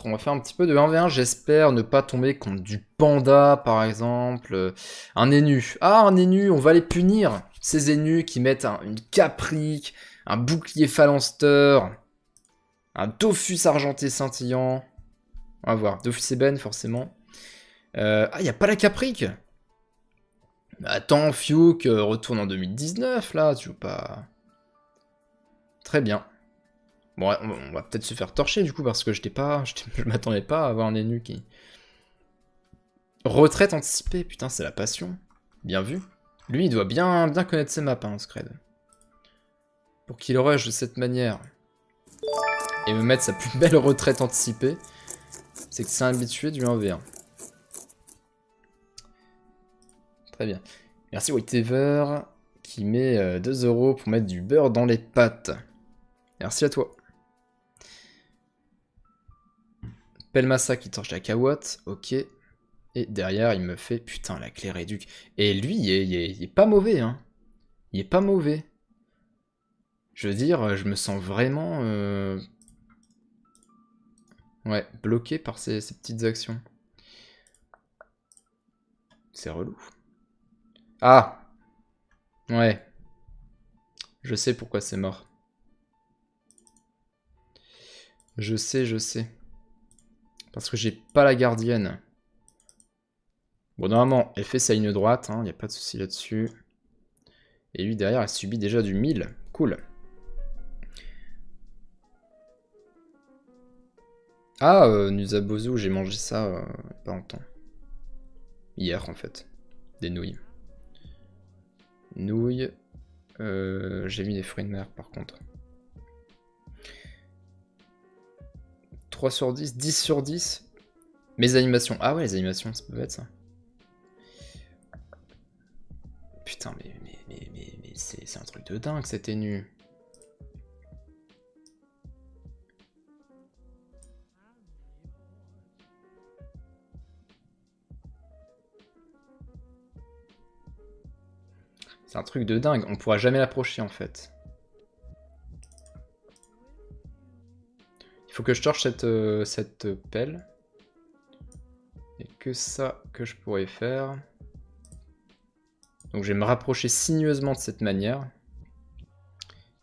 On va faire un petit peu de 1v1, j'espère ne pas tomber contre du panda par exemple, un énu. Ah, un énu, on va les punir, ces énus qui mettent une caprique, un bouclier phalanster, un Dofus argenté scintillant. On va voir, Dofus ébène forcément. Ah, y a pas la caprique. Attends, Fiuk, retourne en 2019 là, tu veux pas... Très bien. Bon, on va peut-être se faire torcher du coup parce que je m'attendais pas à avoir un énu qui... Retraite anticipée, putain, c'est la passion. Bien vu. Lui, il doit bien connaître ses maps, hein, Scred. Pour qu'il rush de cette manière et me mettre sa plus belle retraite anticipée, c'est que c'est un habitué du 1v1. Très bien. Merci Whitever qui met 2 € pour mettre du beurre dans les pâtes. Merci à toi. Pelmassa qui torche la Kawat, ok. Et derrière, il me fait, putain, la clé réduc. Et lui, il est pas mauvais, hein. Il est pas mauvais. Je veux dire, je me sens vraiment... Ouais, bloqué par ces petites actions. C'est relou. Ah! Ouais. Je sais pourquoi c'est mort. Je sais. Parce que j'ai pas la gardienne. Bon, normalement, elle fait sa ligne droite, hein, y a pas de souci là-dessus. Et lui, derrière, elle subit déjà du 1000. Cool. Ah, Nusabozu, j'ai mangé ça pas longtemps. Hier, en fait. Des nouilles. Nouilles. J'ai mis des fruits de mer, par contre. 3 sur 10, 10 sur 10. Mes animations. Ah ouais, les animations, ça peut être ça. Putain, mais c'est un truc de dingue, cette nu. C'est un truc de dingue, on pourra jamais l'approcher en fait. Il faut que je torche cette pelle. Et que ça que je pourrais faire. Donc je vais me rapprocher sinueusement de cette manière.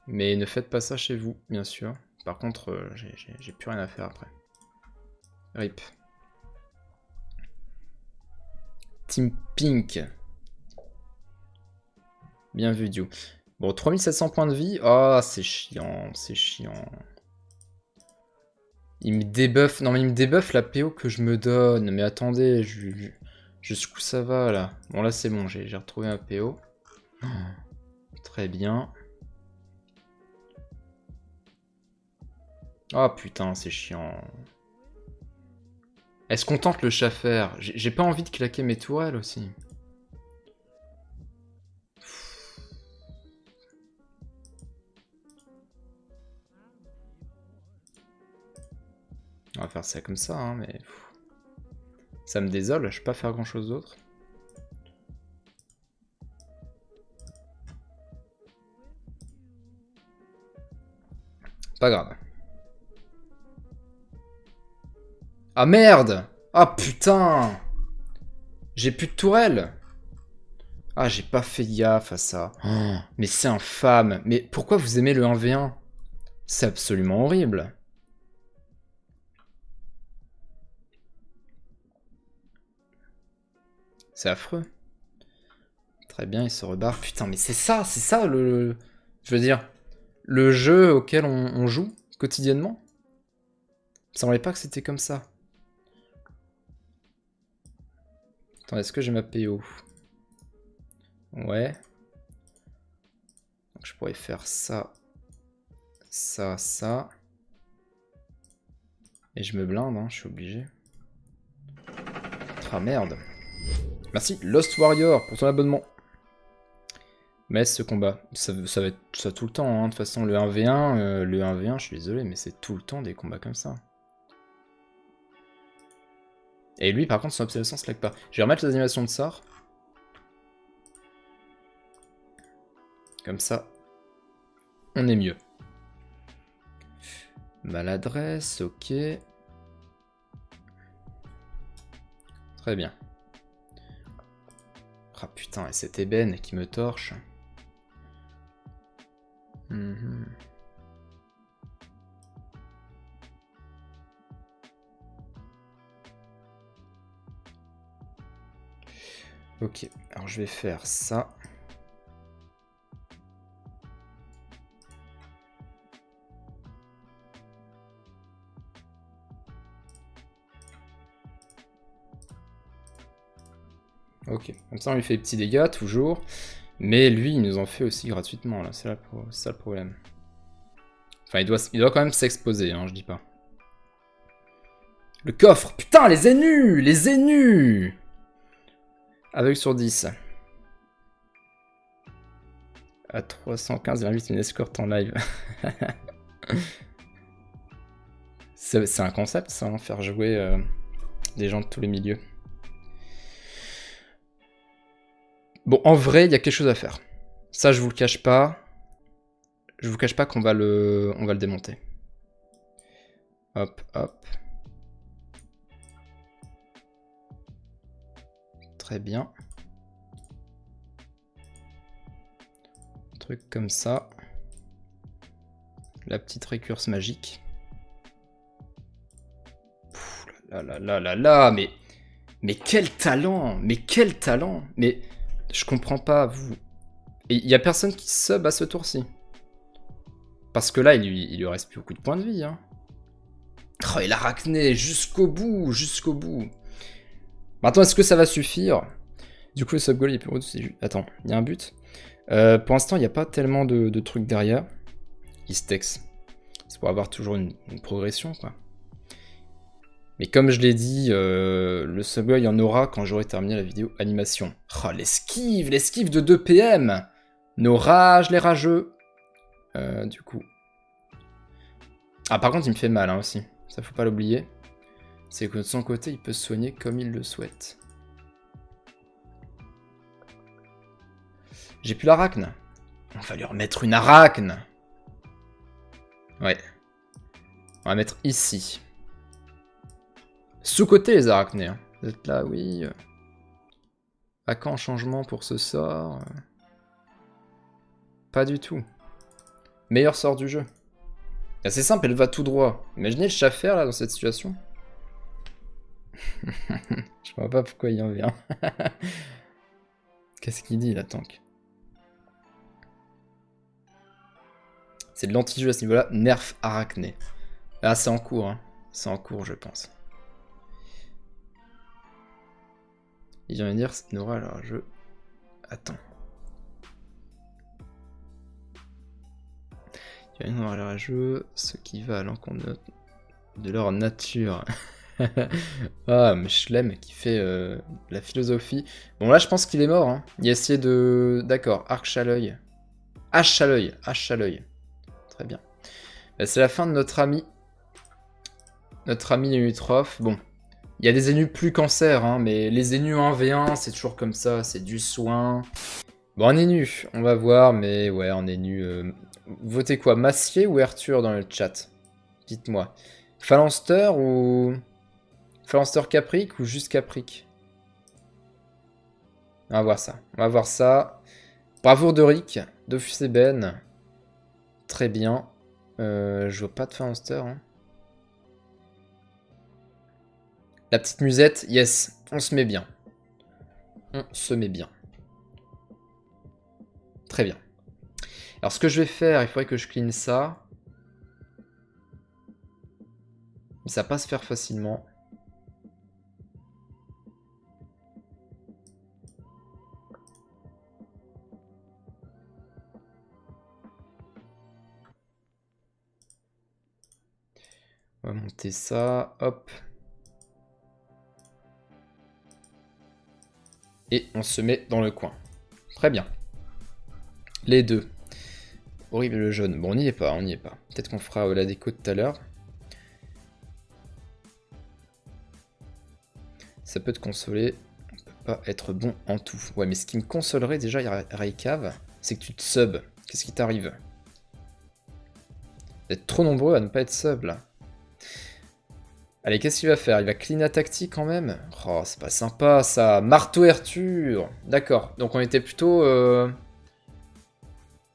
Mais ne faites pas ça chez vous, bien sûr. Par contre, j'ai plus rien à faire après. RIP. Team Pink. Bien vu, Dio. Bon, 3700 points de vie. Ah, c'est chiant, c'est chiant. Il me débuffe. Non, mais il me débuffe la PO que je me donne. Mais attendez, jusqu'où ça va là? Bon, là c'est bon, j'ai retrouvé un PO. Oh, très bien. Ah putain, c'est chiant. Est-ce qu'on tente le Schaffer? J'ai pas envie de claquer mes tourelles aussi. On va faire ça comme ça, hein, mais... Ça me désole, je peux pas faire grand chose d'autre. Pas grave. Ah merde! Ah putain! J'ai plus de tourelle! Ah, j'ai pas fait gaffe à ça. Oh, mais c'est infâme. Mais pourquoi vous aimez le 1v1? C'est absolument horrible. C'est affreux. Très bien, il se rebarre. Putain, mais c'est ça le... Je veux dire, le jeu auquel on joue quotidiennement. Ça semblait pas que c'était comme ça. Attends, est-ce que j'ai ma PO? Ouais. Donc je pourrais faire ça, ça. Et je me blinde, hein, je suis obligé. Ah merde. Merci Lost Warrior pour ton abonnement. Mais ce combat, ça va être ça tout le temps, hein. De toute façon le 1v1, je suis désolé, mais c'est tout le temps des combats comme ça. Et lui par contre son observation se lag pas. Je vais remettre les animations de Sar. Comme ça, on est mieux. Maladresse, ok. Très bien. Ah putain, et cette ébène qui me torche. Ok, alors je vais faire ça. Ok, comme ça on lui fait des petits dégâts, toujours. Mais lui, il nous en fait aussi gratuitement, là. C'est ça le problème. Enfin, il doit quand même s'exposer, hein, je dis pas. Le coffre! Putain, les énus! Les énus! Aveugle sur 10. À 315, il invite une escorte en live. C'est un concept, ça, hein, faire jouer des gens de tous les milieux. Bon, en vrai, il y a quelque chose à faire. Ça, je vous le cache pas. Je vous cache pas qu'on va le démonter. Hop, hop. Très bien. Un truc comme ça. La petite récurse magique. Pff, là, mais quel talent! Mais quel talent! Mais je comprends pas, vous. Et il y a personne qui sub à ce tour-ci. Parce que là, il lui reste plus beaucoup de points de vie, hein. Oh, il a arachné jusqu'au bout, jusqu'au bout. Maintenant, est-ce que ça va suffire? Du coup, le sub goal est plus haut. Attends, il y a un but. Pour l'instant, il n'y a pas tellement de trucs derrière. Istex. C'est pour avoir toujours une progression, quoi. Mais comme je l'ai dit, le sub goal, il y en aura quand j'aurai terminé la vidéo animation. Oh, l'esquive de 2 PM. Nos rages, les rageux. Du coup. Ah, par contre, il me fait mal, hein, aussi. Ça, faut pas l'oublier. C'est que de son côté, il peut se soigner comme il le souhaite. J'ai plus l'arachne. On va lui remettre une arachne. Ouais. On va mettre ici. Sous-côté les arachnées. Hein. Vous êtes là, oui. À quand changement pour ce sort? Pas du tout. Meilleur sort du jeu. C'est simple, elle va tout droit. Imaginez le chat faire là dans cette situation. Je vois pas pourquoi il en vient. Qu'est-ce qu'il dit, la tank? C'est de l'anti-jeu à ce niveau-là. Nerf arachné. Ah, c'est en cours, hein. C'est en cours, je pense. Il vient de dire, Nora, alors je... Attends. Il vient de voir leur jeu, ce qui va à l'encontre de leur nature. Ah, mais Schlem qui fait la philosophie. Bon, là, je pense qu'il est mort. Hein. Il a essayé de... D'accord, arche à l'œil. Hache à l'œil, hache à l'œil. Très bien. Bah, c'est la fin de notre ami. Notre ami Neutroph. Bon, il y a des énus plus cancer, hein, mais les énus 1v1, c'est toujours comme ça, c'est du soin. Bon, un énu, on va voir, mais ouais, un énu... Votez quoi, Massier ou Arthur dans le chat? Dites-moi. Phalanster ou... Phalanster Capric ou juste Capric? On va voir ça. On va voir ça. Bravoure de Rick, Dofus Eben. Très bien. Je vois pas de Phalanster. Hein. La petite musette, yes. On se met bien. On se met bien. Très bien. Alors ce que je vais faire, il faudrait que je clean ça. Mais ça va pas se faire facilement. On va monter ça, hop. Et on se met dans le coin. Très bien. Les deux. Horrible le jaune. Bon, on n'y est pas, on n'y est pas. Peut-être qu'on fera la déco tout à l'heure. Ça peut te consoler. On peut pas être bon en tout. Ouais, mais ce qui me consolerait déjà, Raycave, c'est que tu te sub. Qu'est-ce qui t'arrive? Vous êtes trop nombreux à ne pas être sub, là. Allez, qu'est-ce qu'il va faire? Il va clean tactique quand même? Oh, c'est pas sympa ça. Marteau Arthur. D'accord. Donc on était plutôt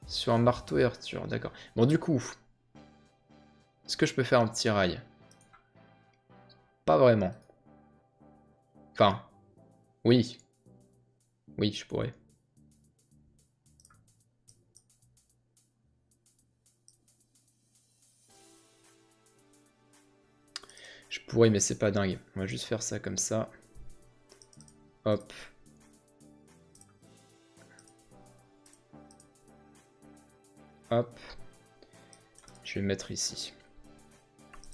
sur un marteau Arthur. D'accord. Bon, du coup, est-ce que je peux faire un petit rail? Pas vraiment. Enfin, oui. Oui, je pourrais. Je pourrais, mais c'est pas dingue. On va juste faire ça comme ça. Hop. Hop. Je vais le mettre ici.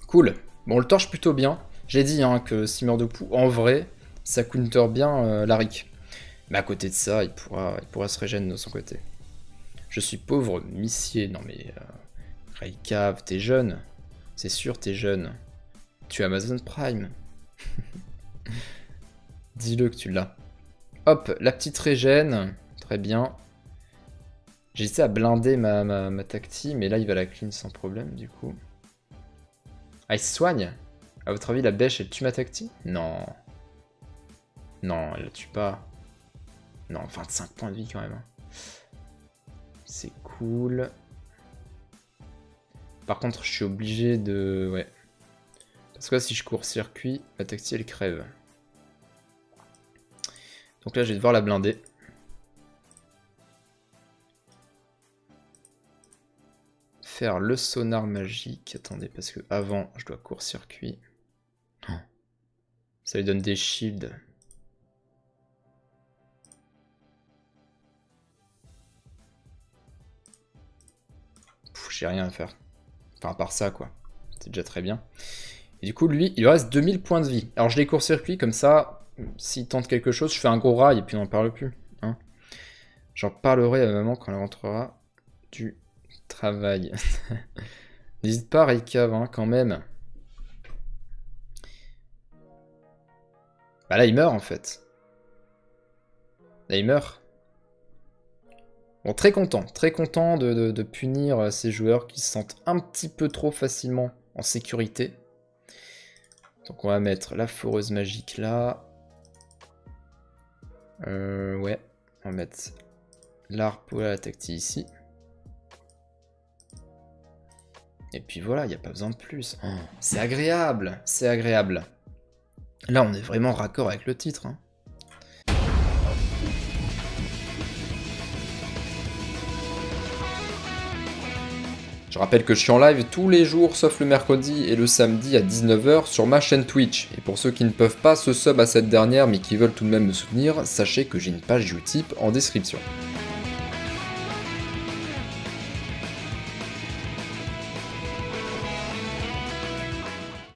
Cool. Bon, on le torche plutôt bien. J'ai dit hein, que Simmer de Pou, en vrai, ça counter bien Larik. Mais à côté de ça, il pourra se régénérer de son côté. Je suis pauvre, missier. Non mais... Raycave, t'es jeune. C'est sûr, t'es jeune. Tu as Amazon Prime. Dis-le que tu l'as. Hop, la petite régène. Très bien. J'essaie à blinder ma tacti, mais là il va la clean sans problème du coup. Ah, il se soigne? À votre avis, la bêche elle tue ma tacti? Non. Non, elle la tue pas. Non, 25 points de vie quand même. C'est cool. Par contre, je suis obligé de... Ouais. Parce que là, si je court-circuit, ma tacti elle crève. Donc là, je vais devoir la blinder. Faire le sonar magique. Attendez, parce que avant, je dois court-circuit. Ça lui donne des shields. J'ai rien à faire. Enfin, à part ça, quoi. C'est déjà très bien. Et du coup, lui, il lui reste 2000 points de vie. Alors, je l'ai court-circuit, comme ça, s'il tente quelque chose, je fais un gros rail et puis on n'en parle plus. Hein. J'en parlerai à ma maman quand elle rentrera du travail. N'hésite pas, Raycave, hein, quand même. Bah là, il meurt, en fait. Là, il meurt. Bon, très content de punir ces joueurs qui se sentent un petit peu trop facilement en sécurité. Donc on va mettre la foreuse magique là. Ouais, on va mettre l'arp à la tacti ici. Et puis voilà, il n'y a pas besoin de plus. Oh, c'est agréable, c'est agréable. Là, on est vraiment raccord avec le titre. Hein. Je rappelle que je suis en live tous les jours sauf le mercredi et le samedi à 19 h sur ma chaîne Twitch. Et pour ceux qui ne peuvent pas se sub à cette dernière mais qui veulent tout de même me soutenir, sachez que j'ai une page Utip en description.